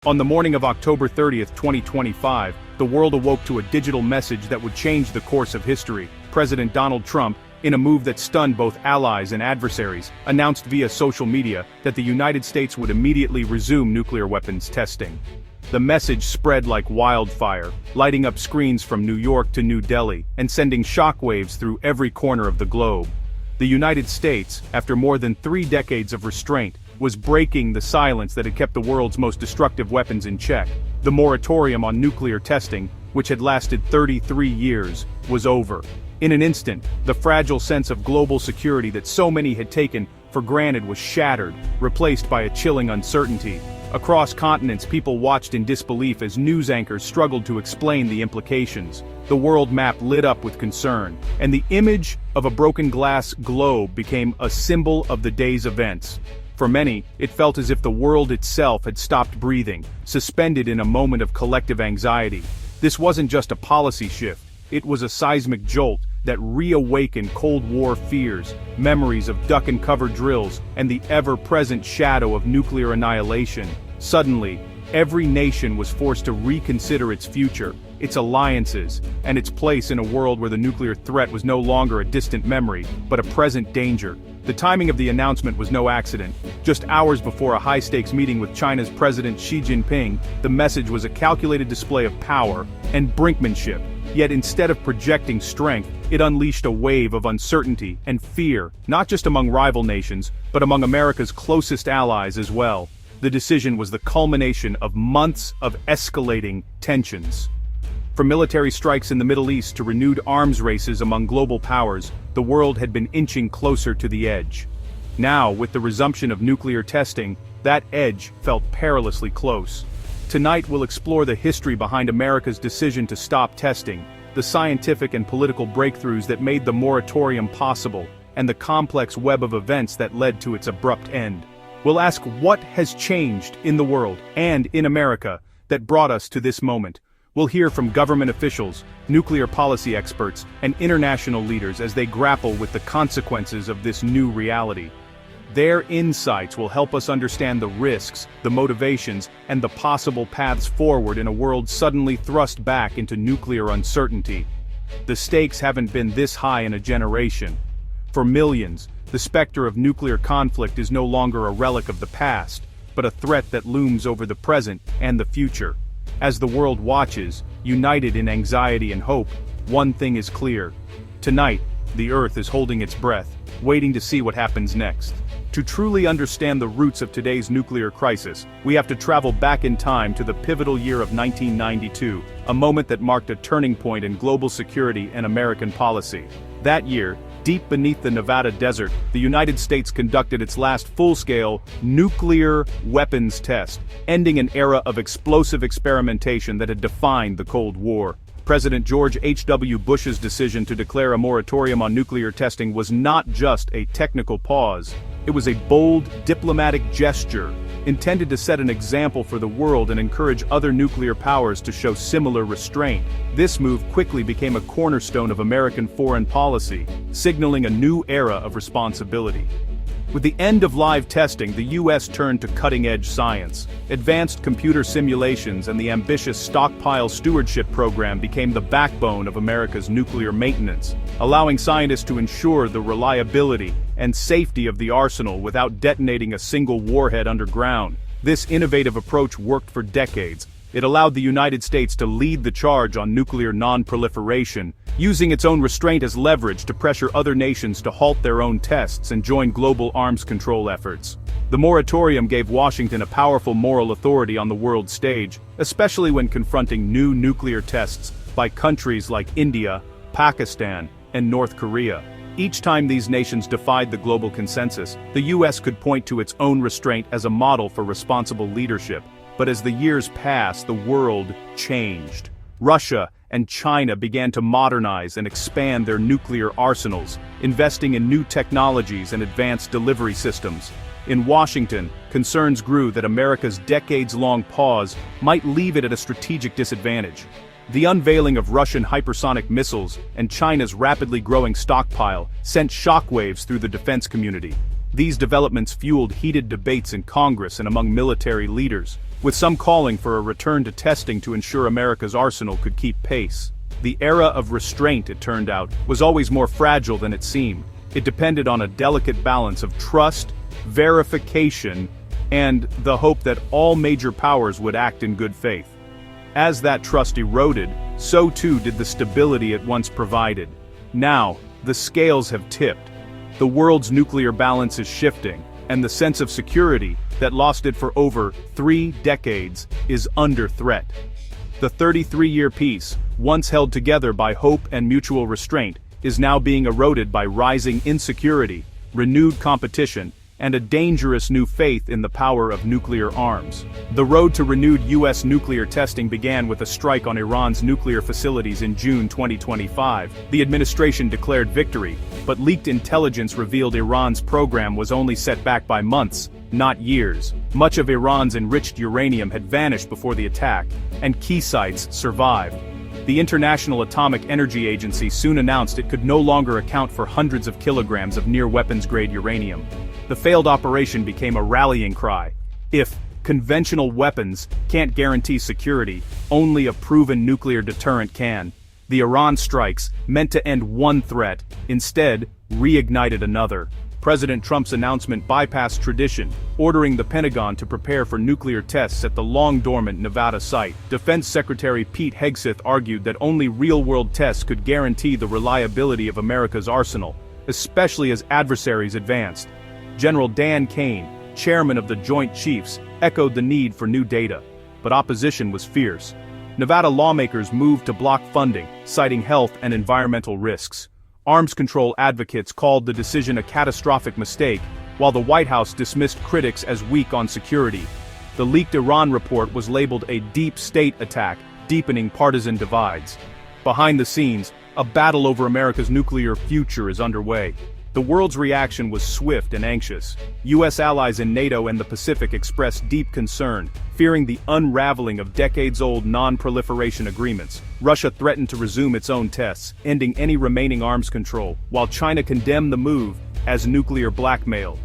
On the morning of October 30, 2025, the world awoke to a digital message that would change the course of history. President Donald Trump, in a move that stunned both allies and adversaries, announced via social media that the United States would immediately resume nuclear weapons testing. The message spread like wildfire, lighting up screens from New York to New Delhi and sending shockwaves through every corner of the globe. The United States, after more than 3 decades of restraint, was breaking the silence that had kept the world's most destructive weapons in check. The moratorium on nuclear testing, which had lasted 33 years, was over. In an instant, the fragile sense of global security that so many had taken for granted was shattered, replaced by a chilling uncertainty. Across continents, people watched in disbelief as news anchors struggled to explain the implications. The world map lit up with concern, and the image of a broken glass globe became a symbol of the day's events. For many, it felt as if the world itself had stopped breathing, suspended in a moment of collective anxiety. This wasn't just a policy shift, it was a seismic jolt that reawakened Cold War fears, memories of duck-and-cover drills, and the ever-present shadow of nuclear annihilation. Suddenly, every nation was forced to reconsider its future, its alliances, and its place in a world where the nuclear threat was no longer a distant memory, but a present danger. The timing of the announcement was no accident. Just hours before a high-stakes meeting with China's President Xi Jinping, the message was a calculated display of power and brinkmanship. Yet instead of projecting strength, it unleashed a wave of uncertainty and fear, not just among rival nations, but among America's closest allies as well. The decision was the culmination of months of escalating tensions. From military strikes in the Middle East to renewed arms races among global powers, the world had been inching closer to the edge. Now, with the resumption of nuclear testing, that edge felt perilously close. Tonight we'll explore the history behind America's decision to stop testing, the scientific and political breakthroughs that made the moratorium possible, and the complex web of events that led to its abrupt end. We'll ask what has changed in the world, and in America, that brought us to this moment. We'll hear from government officials, nuclear policy experts, and international leaders as they grapple with the consequences of this new reality. Their insights will help us understand the risks, the motivations, and the possible paths forward in a world suddenly thrust back into nuclear uncertainty. The stakes haven't been this high in a generation. For millions, the specter of nuclear conflict is no longer a relic of the past, but a threat that looms over the present and the future. As the world watches, united in anxiety and hope, one thing is clear. Tonight, the Earth is holding its breath, waiting to see what happens next. To truly understand the roots of today's nuclear crisis, we have to travel back in time to the pivotal year of 1992, a moment that marked a turning point in global security and American policy. That year, deep beneath the Nevada desert, the United States conducted its last full-scale nuclear weapons test, ending an era of explosive experimentation that had defined the Cold War. President George H.W. Bush's decision to declare a moratorium on nuclear testing was not just a technical pause. It was a bold, diplomatic gesture, intended to set an example for the world and encourage other nuclear powers to show similar restraint. This move quickly became a cornerstone of American foreign policy, signaling a new era of responsibility. With the end of live testing, the U.S. turned to cutting-edge science. Advanced computer simulations and the ambitious stockpile stewardship program became the backbone of America's nuclear maintenance, allowing scientists to ensure the reliability and safety of the arsenal without detonating a single warhead underground. This innovative approach worked for decades. It allowed the United States to lead the charge on nuclear non-proliferation, using its own restraint as leverage to pressure other nations to halt their own tests and join global arms control efforts. The moratorium gave Washington a powerful moral authority on the world stage, especially when confronting new nuclear tests by countries like India, Pakistan, and North Korea. Each time these nations defied the global consensus, the U.S. could point to its own restraint as a model for responsible leadership. But as the years passed, the world changed. Russia and China began to modernize and expand their nuclear arsenals, investing in new technologies and advanced delivery systems. In Washington, concerns grew that America's decades-long pause might leave it at a strategic disadvantage. The unveiling of Russian hypersonic missiles and China's rapidly growing stockpile sent shockwaves through the defense community. These developments fueled heated debates in Congress and among military leaders. with some calling for a return to testing to ensure America's arsenal could keep pace. The era of restraint, it turned out, was always more fragile than it seemed. It depended on a delicate balance of trust, verification, and the hope that all major powers would act in good faith. As that trust eroded, so too did the stability it once provided. Now, the scales have tipped. The world's nuclear balance is shifting, and the sense of security that lost it for over 3 decades is under threat. The 33-year peace, once held together by hope and mutual restraint, is now being eroded by rising insecurity, renewed competition, and a dangerous new faith in the power of nuclear arms. The road to renewed U.S. nuclear testing began with a strike on Iran's nuclear facilities in June 2025. The administration declared victory, but leaked intelligence revealed Iran's program was only set back by months, not years. Much of Iran's enriched uranium had vanished before the attack, and key sites survived. The International Atomic Energy Agency soon announced it could no longer account for hundreds of kilograms of near-weapons-grade uranium. The failed operation became a rallying cry. If conventional weapons can't guarantee security, only a proven nuclear deterrent can. The Iran strikes, meant to end one threat, instead reignited another. President Trump's announcement bypassed tradition, ordering the Pentagon to prepare for nuclear tests at the long-dormant Nevada site. Defense Secretary Pete Hegseth argued that only real-world tests could guarantee the reliability of America's arsenal, especially as adversaries advanced. General Dan Kane, chairman of the Joint Chiefs, echoed the need for new data, but opposition was fierce. Nevada lawmakers moved to block funding, citing health and environmental risks. Arms control advocates called the decision a catastrophic mistake, while the White House dismissed critics as weak on security. The leaked Iran report was labeled a deep state attack, deepening partisan divides. Behind the scenes, a battle over America's nuclear future is underway. The world's reaction was swift and anxious. U.S. allies in NATO and the Pacific expressed deep concern, fearing the unraveling of decades-old non-proliferation agreements. Russia threatened to resume its own tests, ending any remaining arms control, while China condemned the move as nuclear blackmail.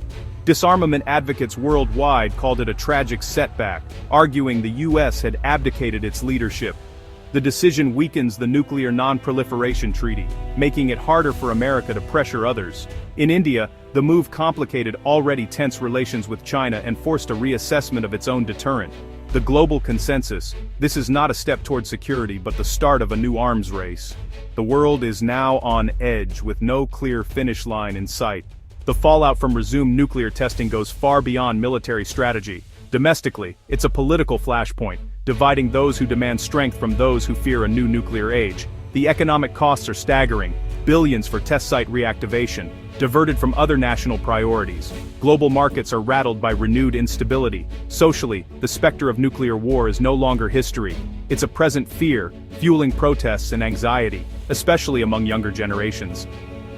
Disarmament advocates worldwide called it a tragic setback, arguing the U.S. had abdicated its leadership. The decision weakens the Nuclear Non-Proliferation Treaty, making it harder for America to pressure others. In India, the move complicated already tense relations with China and forced a reassessment of its own deterrent. The global consensus: this is not a step toward security but the start of a new arms race. The world is now on edge with no clear finish line in sight. The fallout from resumed nuclear testing goes far beyond military strategy. Domestically, it's a political flashpoint, dividing those who demand strength from those who fear a new nuclear age. The economic costs are staggering: billions for test site reactivation, diverted from other national priorities. Global markets are rattled by renewed instability. Socially, the specter of nuclear war is no longer history. It's a present fear, fueling protests and anxiety, especially among younger generations.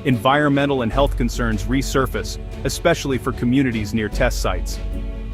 Environmental and health concerns resurface, especially for communities near test sites.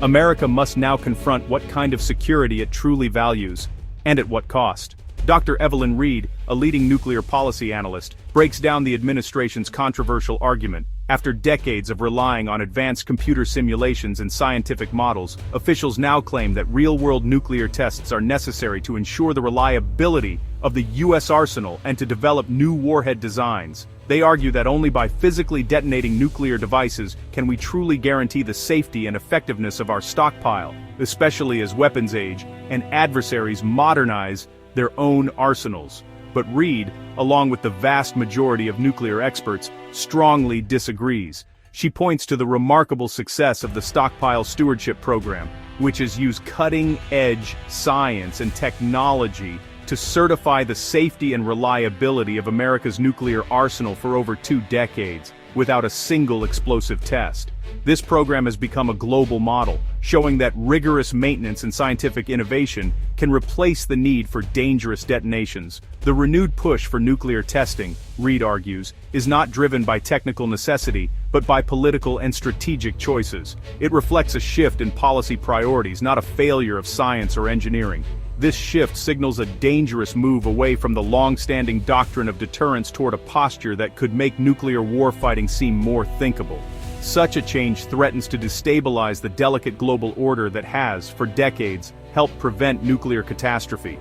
America must now confront what kind of security it truly values, and at what cost. Dr. Evelyn Reed, a leading nuclear policy analyst, breaks down the administration's controversial argument. After decades of relying on advanced computer simulations and scientific models, officials now claim that real-world nuclear tests are necessary to ensure the reliability of the U.S. arsenal and to develop new warhead designs. They argue that only by physically detonating nuclear devices can we truly guarantee the safety and effectiveness of our stockpile, especially as weapons age and adversaries modernize their own arsenals. But Reed, along with the vast majority of nuclear experts, strongly disagrees. She points to the remarkable success of the Stockpile Stewardship Program, which has used cutting-edge science and technology to certify the safety and reliability of America's nuclear arsenal for over 2 decades, without a single explosive test. This program has become a global model, showing that rigorous maintenance and scientific innovation can replace the need for dangerous detonations. The renewed push for nuclear testing, Reed argues, is not driven by technical necessity, but by political and strategic choices. It reflects a shift in policy priorities, not a failure of science or engineering. This shift signals a dangerous move away from the long-standing doctrine of deterrence toward a posture that could make nuclear warfighting seem more thinkable. Such a change threatens to destabilize the delicate global order that has, for decades, help prevent nuclear catastrophe.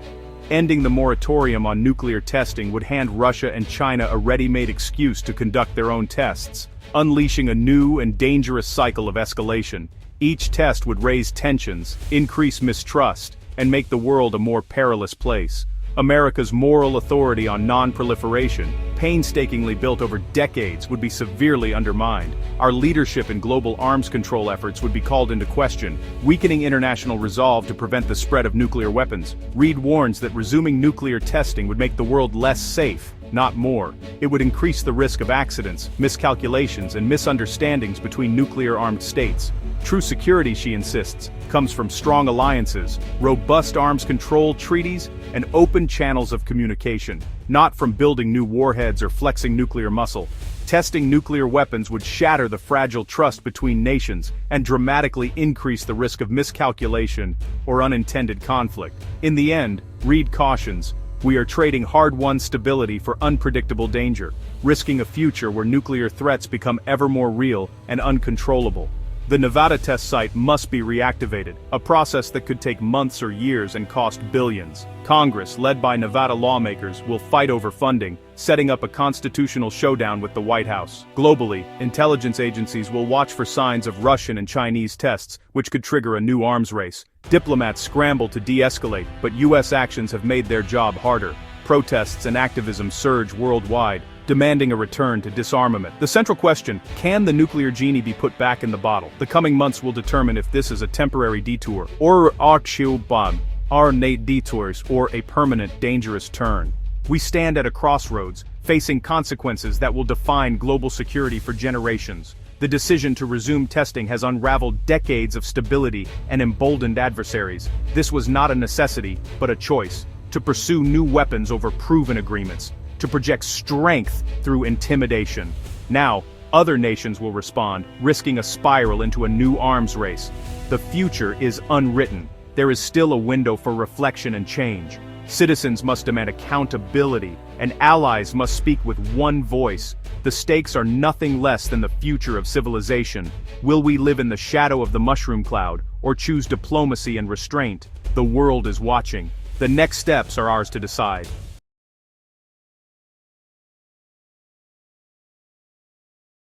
Ending the moratorium on nuclear testing would hand Russia and China a ready-made excuse to conduct their own tests, unleashing a new and dangerous cycle of escalation. Each test would raise tensions, increase mistrust, and make the world a more perilous place. America's moral authority on non-proliferation, painstakingly built over decades, would be severely undermined. Our leadership in global arms control efforts would be called into question, weakening international resolve to prevent the spread of nuclear weapons. Reid warns that resuming nuclear testing would make the world less safe, not more. It would increase the risk of accidents, miscalculations, and misunderstandings between nuclear-armed states. True security, she insists, comes from strong alliances, robust arms control treaties, and open channels of communication, not from building new warheads or flexing nuclear muscle. Testing nuclear weapons would shatter the fragile trust between nations and dramatically increase the risk of miscalculation or unintended conflict. In the end, Reid cautions, we are trading hard-won stability for unpredictable danger, risking a future where nuclear threats become ever more real and uncontrollable. The Nevada test site must be reactivated, a process that could take months or years and cost billions. Congress, led by Nevada lawmakers, will fight over funding, setting up a constitutional showdown with the White House. Globally, intelligence agencies will watch for signs of Russian and Chinese tests, which could trigger a new arms race. Diplomats scramble to de-escalate, but U.S. actions have made their job harder. Protests and activism surge worldwide, demanding a return to disarmament. The central question, can the nuclear genie be put back in the bottle? The coming months will determine if this is a temporary detour, or detours, or a permanent dangerous turn. We stand at a crossroads, facing consequences that will define global security for generations. The decision to resume testing has unraveled decades of stability and emboldened adversaries. This was not a necessity, but a choice. To pursue new weapons over proven agreements. To project strength through intimidation. Now, other nations will respond, risking a spiral into a new arms race. The future is unwritten. There is still a window for reflection and change. Citizens must demand accountability, and allies must speak with one voice. The stakes are nothing less than the future of civilization. Will we live in the shadow of the mushroom cloud, or choose diplomacy and restraint? The world is watching. The next steps are ours to decide.